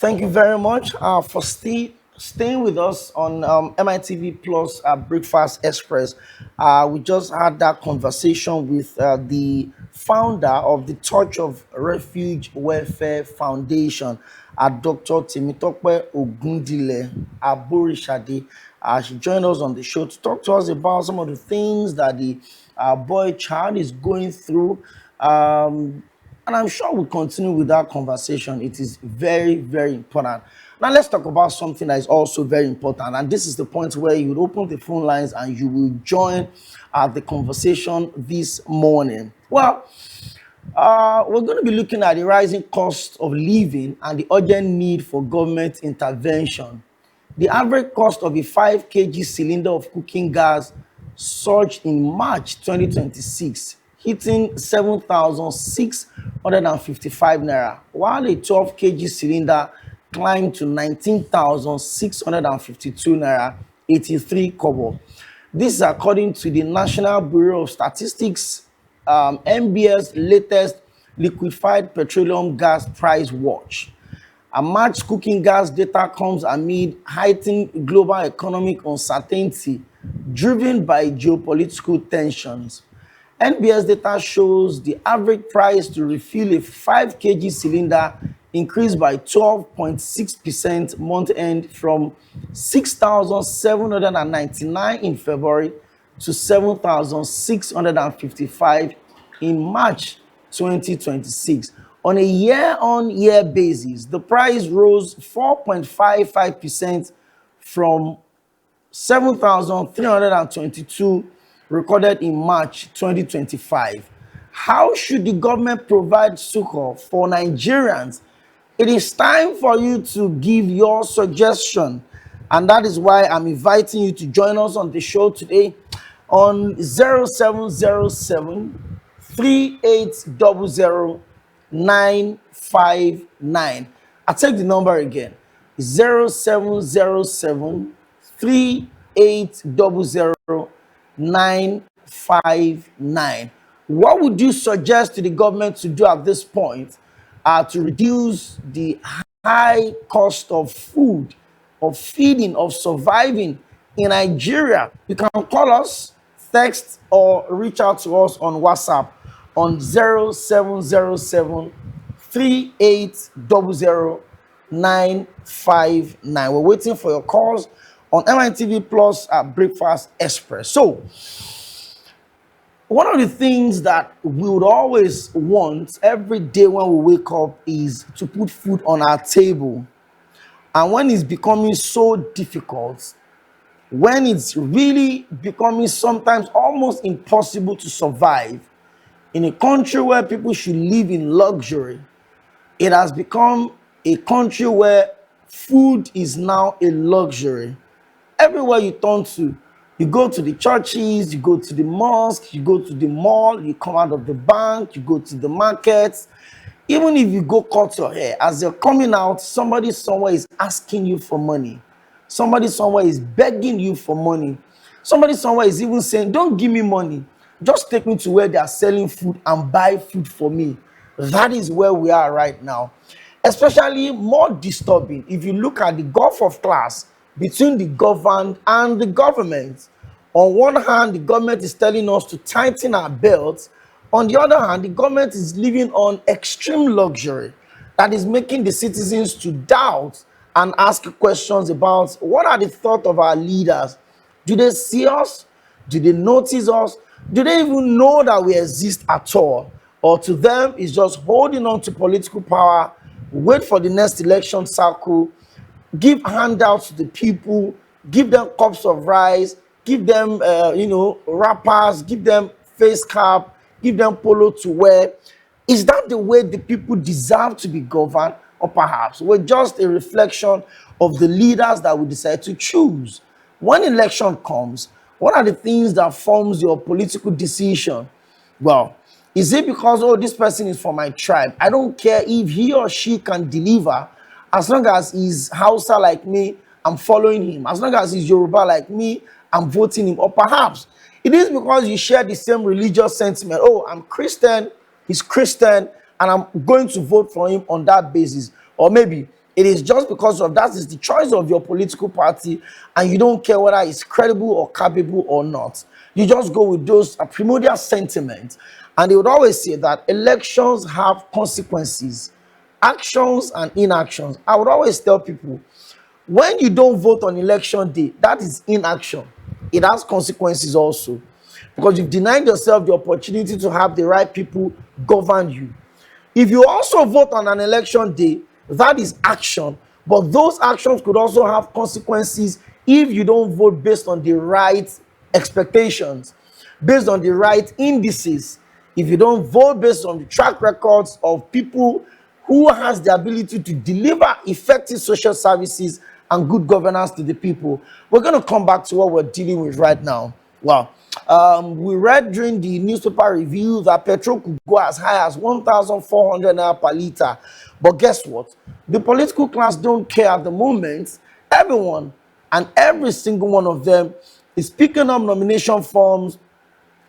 Thank you very much for staying with us on MITV Plus Breakfast Express. We just had that conversation with the founder of the Touch of Refuge Welfare Foundation, Dr. Temitope Ogundile Aborishade. She joined us on the show to talk to us about some of the things that the boy child is going through. And I'm sure we'll continue with that conversation. It is very, very important. Now, let's talk about something that is also very important. And this is the point where you would open the phone lines and you will join the conversation this morning. Well, we're going to be looking at the rising cost of living and the urgent need for government intervention. The average cost of a 5 kg cylinder of cooking gas surged in March 2026, hitting 7,655 naira, while a 12 kg cylinder climbed to 19,652 naira 83 kobo. This is according to the National Bureau of Statistics NBS latest liquefied petroleum gas price watch. A March cooking gas data comes amid heightened global economic uncertainty driven by geopolitical tensions. NBS data shows the average price to refill a 5 kg cylinder increased by 12.6% month end from 6,799 in February to 7,655 in March 2026. On a year-on-year basis, the price rose 4.55% from 7,322 recorded in March 2025. How should the government provide succor for Nigerians? It is time for you to give your suggestion, and that is why I'm inviting you to join us on the show today on 0707 3800 959. I take the number again: 0707 3800 959. What would you suggest to the government to do at this point to reduce the high cost of food, of feeding, of surviving in Nigeria? You can call us, text, or reach out to us on WhatsApp on 0707 3800 959. We're waiting for your calls on MITV Plus Breakfast Express. So, one of the things that we would always want every day when we wake up is to put food on our table. And when it's becoming so difficult, when it's really becoming sometimes almost impossible to survive in a country where people should live in luxury, it has become a country where food is now a luxury. Everywhere you turn to, you go to the churches, you go to the mosque, you go to the mall, you come out of the bank, you go to the markets. Even if you go cut your hair, as you're coming out, somebody somewhere is asking you for money. Somebody somewhere is begging you for money. Somebody somewhere is even saying, don't give me money. Just take me to where they are selling food and buy food for me. That is where we are right now. Especially more disturbing if you look at the gulf of class between the governed and the government. On one hand, the government is telling us to tighten our belts. On the other hand, the government is living on extreme luxury that is making the citizens to doubt and ask questions about what are the thoughts of our leaders. Do they see us? Do they notice us? Do they even know that we exist at all? Or to them, it's just holding on to political power, wait for the next election cycle, give handouts to the people, give them cups of rice, give them, wrappers, give them face cap, give them polo to wear. Is that the way the people deserve to be governed? Or perhaps we're just a reflection of the leaders that we decide to choose? When election comes, what are the things that forms your political decision? Well, is it because, oh, this person is from my tribe? I don't care if he or she can deliver. As long as he's Hausa like me, I'm following him. As long as he's Yoruba like me, I'm voting him. Or perhaps it is because you share the same religious sentiment. Oh, I'm Christian, he's Christian, and I'm going to vote for him on that basis. Or maybe It is just because of that is the choice of your political party, and you don't care whether it's credible or capable or not. You just go with those primordial sentiments. And they would always say that elections have consequences, actions and inactions. I would always tell people, when you don't vote on election day, that is inaction. It has consequences also, because you've denied yourself the opportunity to have the right people govern you. If you also vote on an election day, that is action, but those actions could also have consequences if you don't vote based on the right expectations, based on the right indices. If you don't vote based on the track records of people who has the ability to deliver effective social services and good governance to the people. We're going to come back to what we're dealing with right now. Well, we read during the newspaper review that petrol could go as high as 1,400 naira per liter. But guess what? The political class don't care at the moment. Everyone and every single one of them is picking up nomination forms,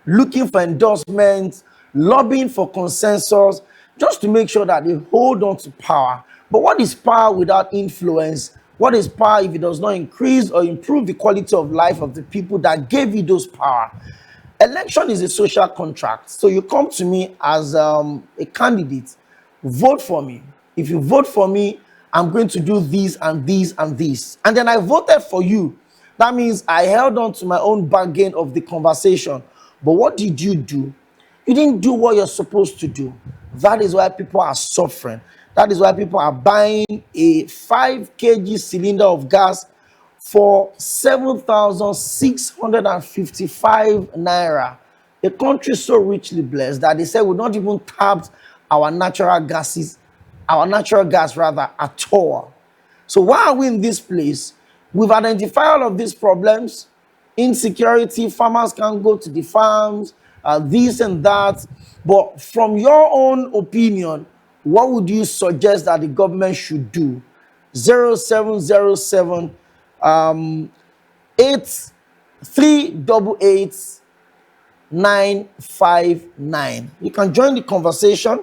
looking for endorsements, lobbying for consensus, just to make sure that they hold on to power. But what is power without influence? What is power if it does not increase or improve the quality of life of the people that gave you those power? Election is a social contract. So you come to me as a candidate, vote for me. If you vote for me, I'm going to do this and this and this. And then I voted for you. That means I held on to my own bargain of the conversation. But what did you do? You didn't do what you're supposed to do. That is why people are suffering. That is why people are buying a 5 kg cylinder of gas for 7,655 naira. A country so richly blessed that they said we not even tapped our natural gas rather at all. So why are we in this place? We've identified all of these problems: insecurity, farmers can't go to the farms, this and that. But from your own opinion, what would you suggest that the government should do? 0707 8388 959. You can join the conversation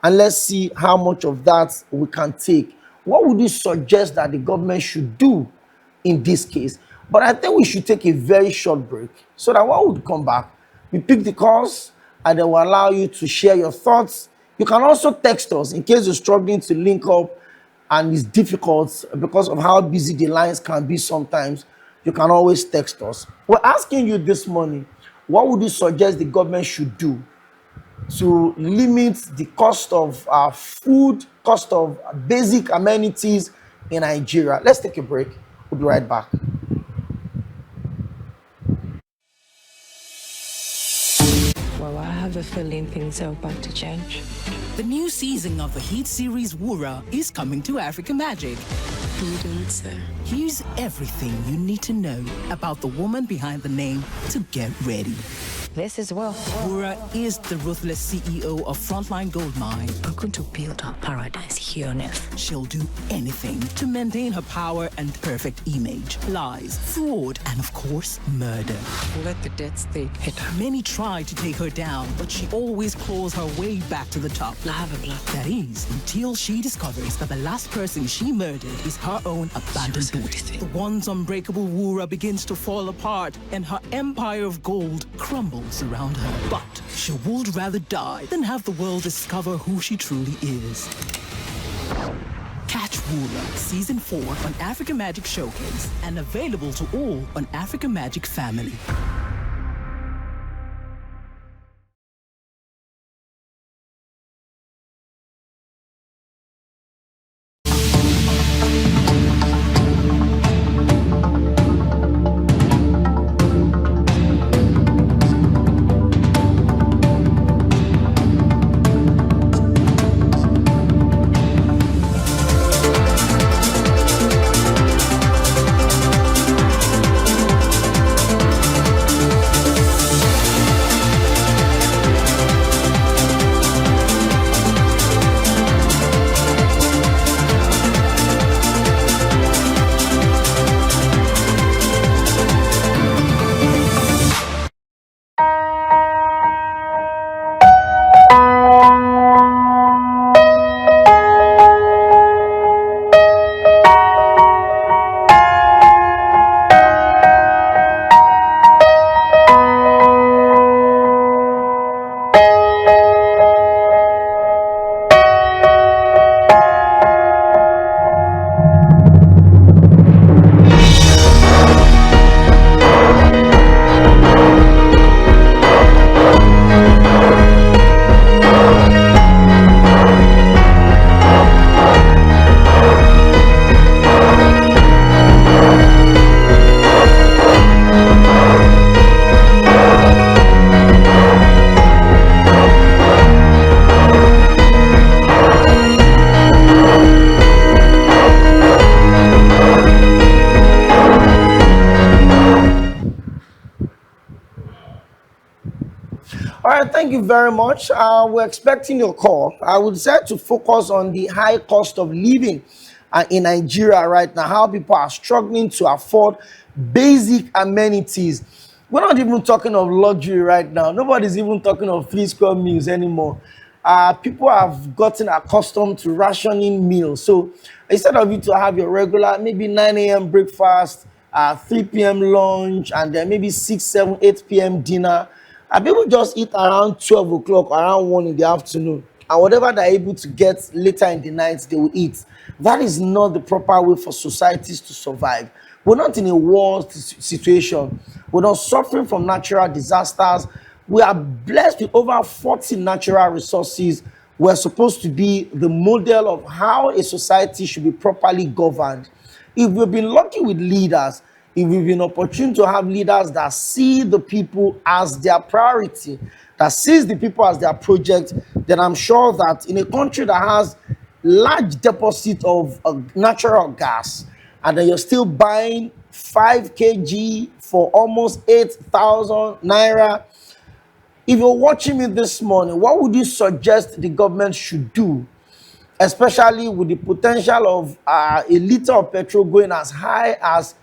and let's see how much of that we can take. What would you suggest that the government should do in this case? But I think we should take a very short break so that when we come back, we pick the calls and then we'll allow you to share your thoughts. You can also text us in case you're struggling to link up and it's difficult because of how busy the lines can be sometimes. You can always text us. We're asking you this morning, what would you suggest the government should do to limit the cost of food, cost of basic amenities in Nigeria? Let's take a break. We'll be right back. Well, I have a feeling things are about to change. The new season of the hit series Wura is coming to Africa Magic. You don't say. Here's everything you need to know about the woman behind the name to get ready. This is well. Wura is the ruthless CEO of Frontline Gold Mine. I'm going to build our paradise here on earth. She'll do anything to maintain her power and perfect image. Lies, fraud, and of course, murder. Let the dead state hit her. Many try to take her down, but she always claws her way back to the top. I have a plan. That is, until she discovers that the last person she murdered is her own abandoned daughter. The once unbreakable Wura begins to fall apart, and her empire of gold crumbles around her. But she would rather die than have the world discover who she truly is. Catch Wura Season 4 on Africa Magic Showcase and available to all on Africa Magic Family. All right, thank you very much. We're expecting your call. I would say to focus on the high cost of living in Nigeria right now, how people are struggling to afford basic amenities. We're not even talking of luxury right now. Nobody's even talking of 3 square meals anymore. People have gotten accustomed to rationing meals. So instead of you to have your regular, maybe 9 a.m. breakfast, 3 p.m. lunch, and then maybe 6, 7, 8 p.m. dinner, and people just eat around 12 o'clock, around 1 in the afternoon. And whatever they're able to get later in the night, they will eat. That is not the proper way for societies to survive. We're not in a war situation. We're not suffering from natural disasters. We are blessed with over 40 natural resources. We're supposed to be the model of how a society should be properly governed. If we've been lucky with leaders, if we've been opportune to have leaders that see the people as their priority, that sees the people as their project, then I'm sure that in a country that has large deposit of natural gas, and then you're still buying 5 kg for almost 8,000 naira. If you're watching me this morning, what would you suggest the government should do, especially with the potential of a liter of petrol going as high as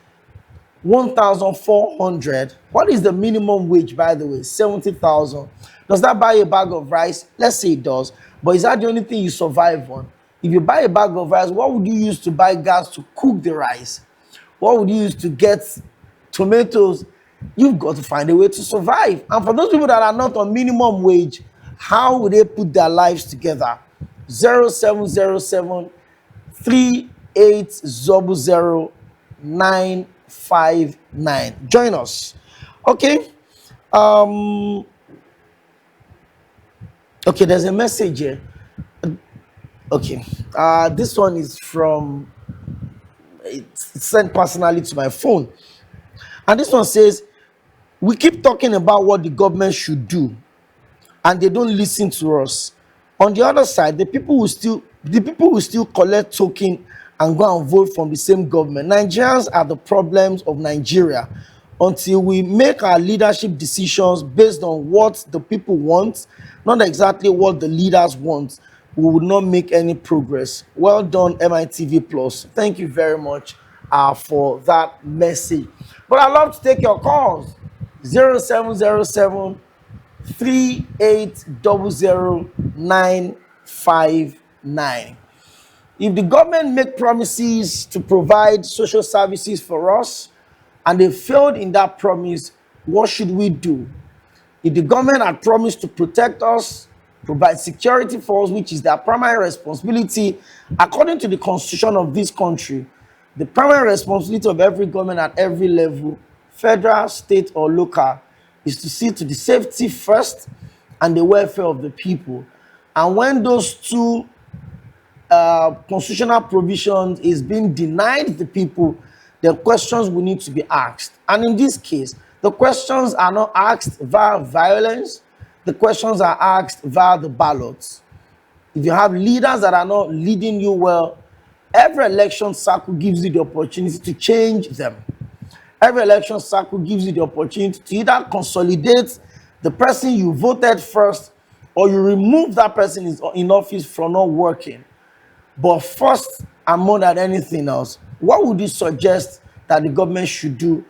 1,400? What is the minimum wage, by the way? 70,000. Does that buy a bag of rice? Let's say it does. But is that the only thing you survive on? If you buy a bag of rice, what would you use to buy gas to cook the rice? What would you use to get tomatoes? You've got to find a way to survive. And for those people that are not on minimum wage, how would they put their lives together? 0707 3800 959. Join us. Okay. Okay, there's a message here. Okay. This one is from, it's sent personally to my phone. And this one says, we keep talking about what the government should do, and they don't listen to us. On the other side, the people will still collect token and go and vote from the same government. Nigerians are the problems of Nigeria. Until we make our leadership decisions based on what the people want, not exactly what the leaders want, we will not make any progress. Well done, MITV Plus. Thank you very much for that message. But I'd love to take your calls. 0707 3800 959. If the government make promises to provide social services for us and they failed in that promise, what should we do? If the government had promised to protect us, provide security for us, which is their primary responsibility, according to the constitution of this country, the primary responsibility of every government at every level, federal, state, or local, is to see to the safety first and the welfare of the people. And when those two constitutional provisions is being denied the people, the questions will need to be asked. And in this case, the questions are not asked via violence. The questions are asked via the ballots. If you have leaders that are not leading you well, every election cycle gives you the opportunity to change them. Every election cycle gives you the opportunity to either consolidate the person you voted first, or you remove that person in office from not working. But first and more than anything else, what would you suggest that the government should do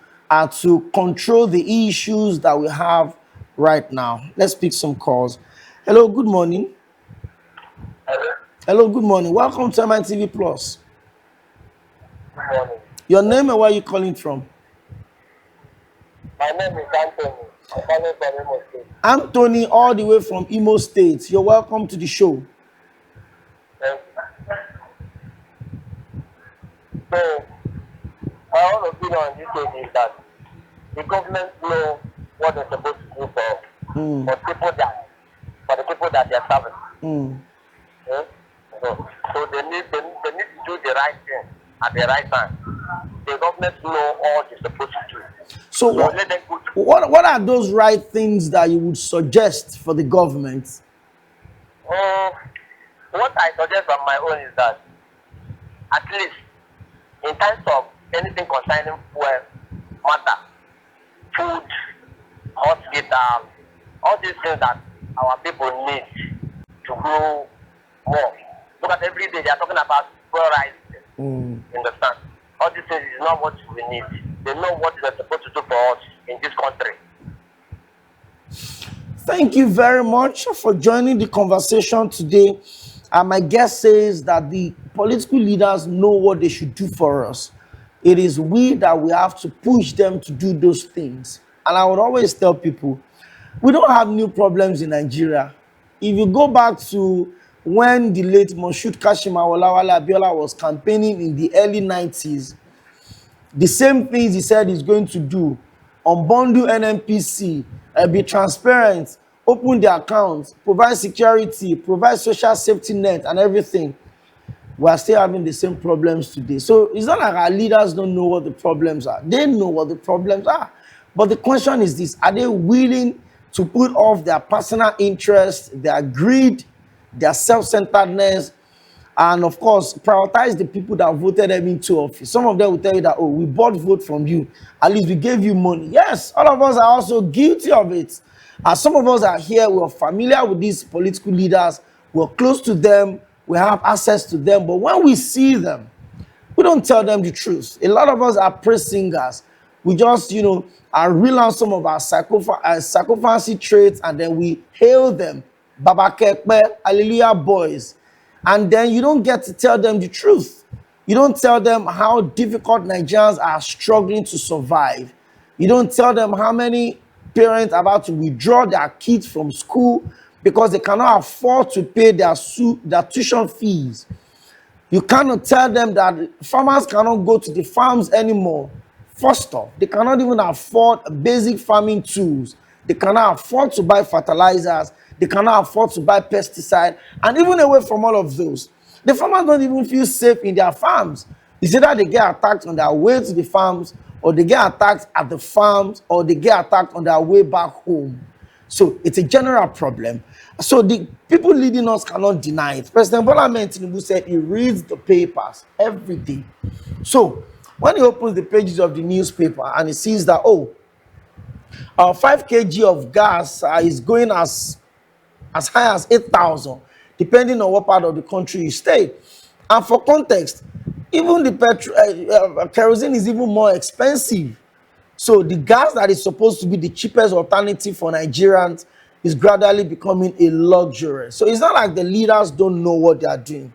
to control the issues that we have right now? Let's pick some calls. Hello, good morning. Hello, good morning. Welcome to MITV Plus. Good morning. Your name and where are you calling from? My name is Anthony. I'm calling from Imo State. Anthony, all the way from Imo State. You're welcome to the show. Thank you. So, my own opinion on this case is that the government know what they're supposed to do for the people that they're serving. Okay? So they need to do the right thing at the right time. The government know all they're supposed to do. So let them go to what are those right things that you would suggest for the government? what I suggest on my own is that at least in terms of anything concerning fuel matter, food, hospital, all these things that our people need to grow more. Look at every day they are talking about rising. You understand? All these things is not what we need. They know what they're supposed to do for us in this country. Thank you very much for joining the conversation today. And my guest says that the political leaders know what they should do for us. It is we that we have to push them to do those things. And I would always tell people, we don't have new problems in Nigeria. If you go back to when the late Moshood Kashim Awolawale Abiola was campaigning in the early 90s, the same things he said he's going to do, unbundle NNPC, be transparent, open the accounts, provide security, provide social safety net and everything, we are still having the same problems today. So it's not like our leaders don't know what the problems are. They know what the problems are. But the question is this: are they willing to put off their personal interest, their greed, their self-centeredness, and of course, prioritize the people that voted them into office? Some of them will tell you that, oh, we bought vote from you. At least we gave you money. Yes, all of us are also guilty of it. As some of us are here, we're familiar with these political leaders. We're close to them. We have access to them. But when we see them, we don't tell them the truth. A lot of us are praise singers. We just, are reel out some of our psychophancy traits, and then we hail them. Baba Kekpe, Hallelujah boys. And then you don't get to tell them the truth. You don't tell them how difficult Nigerians are struggling to survive. You don't tell them how many parents are about to withdraw their kids from school because they cannot afford to pay their tuition fees. You cannot tell them that farmers cannot go to the farms anymore. First off, they cannot even afford basic farming tools. They cannot afford to buy fertilizers. They cannot afford to buy pesticide. And even away from all of those, the farmers don't even feel safe in their farms. It's either they get attacked on their way to the farms, or they get attacked at the farms, or they get attacked on their way back home. So it's a general problem. So the people leading us cannot deny it. President Bola Ahmed Tinubu said he reads the papers every day. So when he opens the pages of the newspaper and he sees that, 5 kg of gas is going as high as 8,000, depending on what part of the country you stay. And for context, even the kerosene is even more expensive. So the gas that is supposed to be the cheapest alternative for Nigerians is gradually becoming a luxury. So it's not like the leaders don't know what they are doing.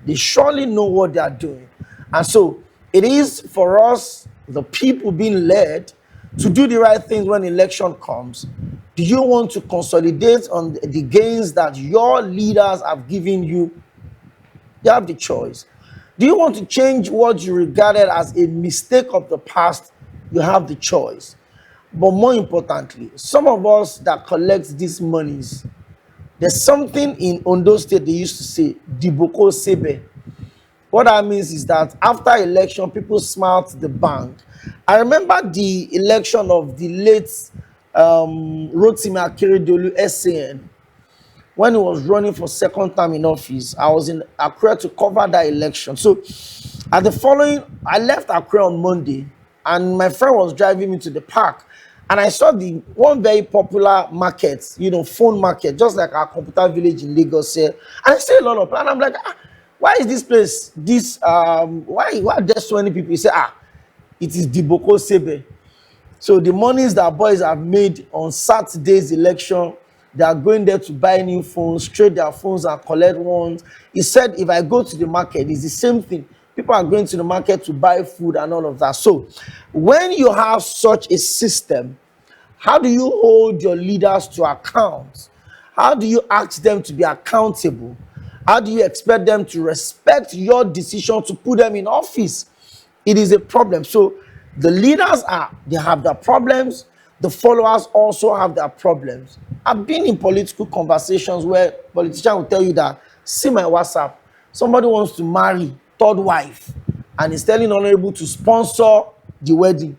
They surely know what they are doing. And so it is for us, the people being led, to do the right things when election comes. Do you want to consolidate on the gains that your leaders have given you? You have the choice. Do you want to change what you regarded as a mistake of the past? You have the choice. But more importantly, some of us that collect these monies, there's something in Ondo State they used to say, Diboko Sebe. What that means is that after election, people smile to the bank. I remember the election of the late Rotimi Akeredolu SAN. When he was running for second time in office, I was in Accra to cover that election. So I left Accra on Monday, and my friend was driving me to the park, and I saw the one very popular market, phone market, just like our computer village in Lagos here. And I see a lot of people, and I'm like, why is this place why are there so many people? You say, it is Diboko Sebe. So the monies that boys have made on Saturday's election, they are going there to buy new phones, trade their phones and collect ones. He said, if I go to the market, it's the same thing. People are going to the market to buy food and all of that. So when you have such a system, how do you hold your leaders to account? How do you ask them to be accountable? How do you expect them to respect your decision to put them in office? It is a problem. So the leaders they have their problems. The followers also have their problems. I've been in political conversations where politicians will tell you that, see my WhatsApp, somebody wants to marry third wife and is telling Honorable to sponsor the wedding.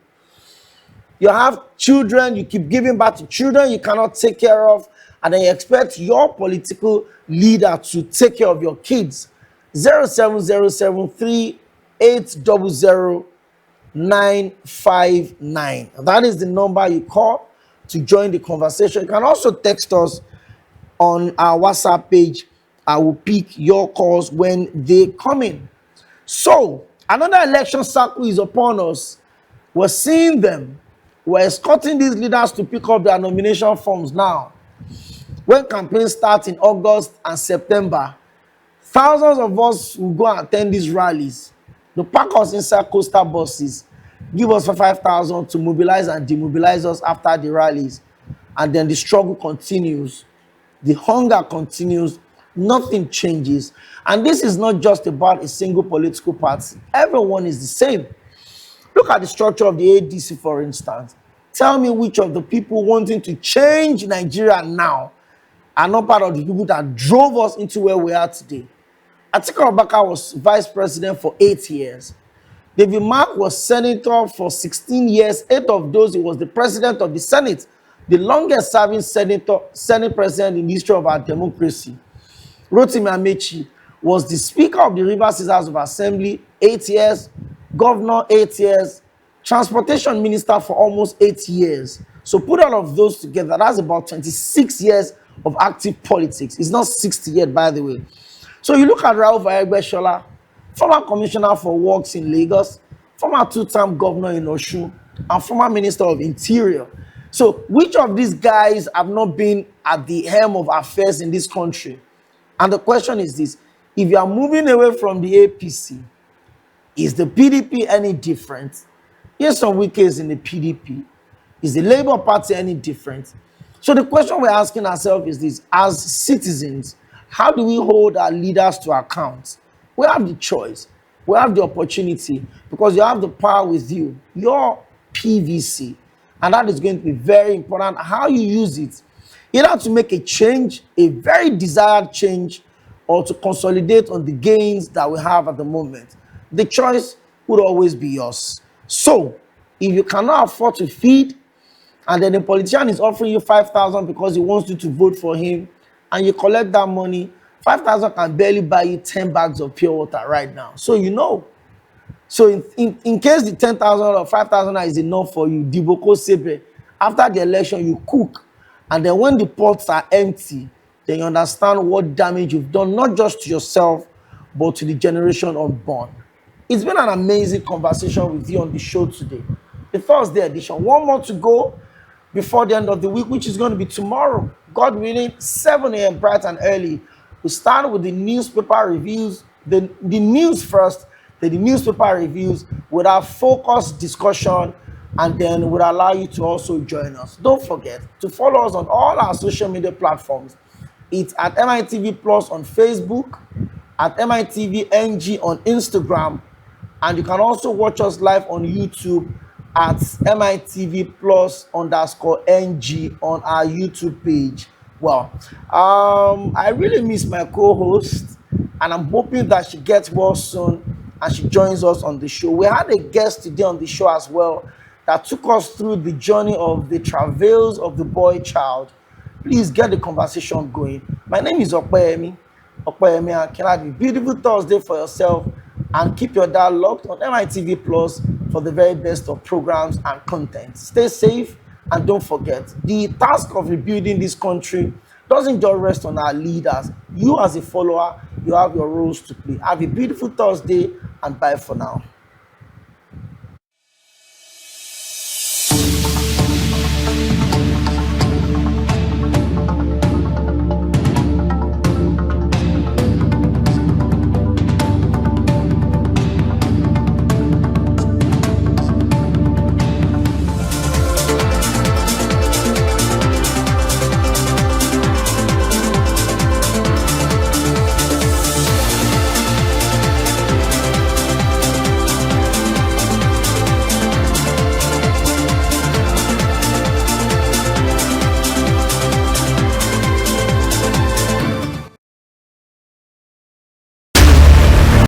You have children, you keep giving back to children you cannot take care of, and then you expect your political leader to take care of your kids. 07073800959. That is the number you call to join the conversation. You can also text us on our WhatsApp page. I will pick your calls when they come in. So, another election cycle is upon us. We're seeing them. We're escorting these leaders to pick up their nomination forms now. When campaigns start in August and September, thousands of us will go and attend these rallies. They pack us inside coastal buses, give us 5,000 to mobilize and demobilize us after the rallies. And then the struggle continues. The hunger continues. Nothing changes. And this is not just about a single political party. Everyone is the same. Look at the structure of the ADC, for instance. Tell me which of the people wanting to change Nigeria now are not part of the people that drove us into where we are today. Atiku Abubakar was vice president for 8 years. David Mark was senator for 16 years. 8 of those, he was the president of the Senate, the longest serving Senate president in the history of our democracy. Rotimi Amechi was the speaker of the Rivers House of Assembly, 8 years, governor, 8 years, transportation minister for almost 8 years. So put all of those together, that's about 26 years of active politics. It's not 60 yet, by the way. So you look at Rauf Aregbesola, former commissioner for works in Lagos, former 2-term governor in Osun, and former minister of interior. So which of these guys have not been at the helm of affairs in this country? And the question is this: if you are moving away from the APC, is the PDP any different? Yes, some weakness in the PDP. Is the Labour Party any different? So the question we're asking ourselves is this: as citizens, how do we hold our leaders to account? We have the choice. We have the opportunity, because you have the power with you, your PVC. And that is going to be very important, how you use it. Either to make a change, a very desired change, or to consolidate on the gains that we have at the moment. The choice would always be yours. So, if you cannot afford to feed, and then the politician is offering you 5,000 because he wants you to vote for him, and you collect that money, 5,000 can barely buy you 10 bags of pure water right now. So you know. So in case the 10,000 or 5,000 is enough for you, Diboko Sebe, after the election, you cook. And then when the pots are empty, then you understand what damage you've done, not just to yourself, but to the generation unborn. It's been an amazing conversation with you on the show today. The Thursday edition. One more to go before the end of the week, which is going to be tomorrow. God willing, 7 a.m. bright and early. We start with the newspaper reviews, the news first, then the newspaper reviews with our focused discussion, and then we'll allow you to also join us. Don't forget to follow us on all our social media platforms. It's at MITV Plus on Facebook, at MITV NG on Instagram, and you can also watch us live on YouTube at MITV Plus _NG on our YouTube page. Well, I really miss my co-host, and I'm hoping that she gets well soon and she joins us on the show. We had a guest today on the show as well that took us through the journey of the travails of the boy child. Please get the conversation going. My name is Opeyemi Akina. Have a beautiful Thursday for yourself, and keep your dial locked on MITV Plus for the very best of programs and content. Stay safe, and don't forget, the task of rebuilding this country doesn't just rest on our leaders. You as a follower, you have your roles to play. Have a beautiful Thursday, and bye for now.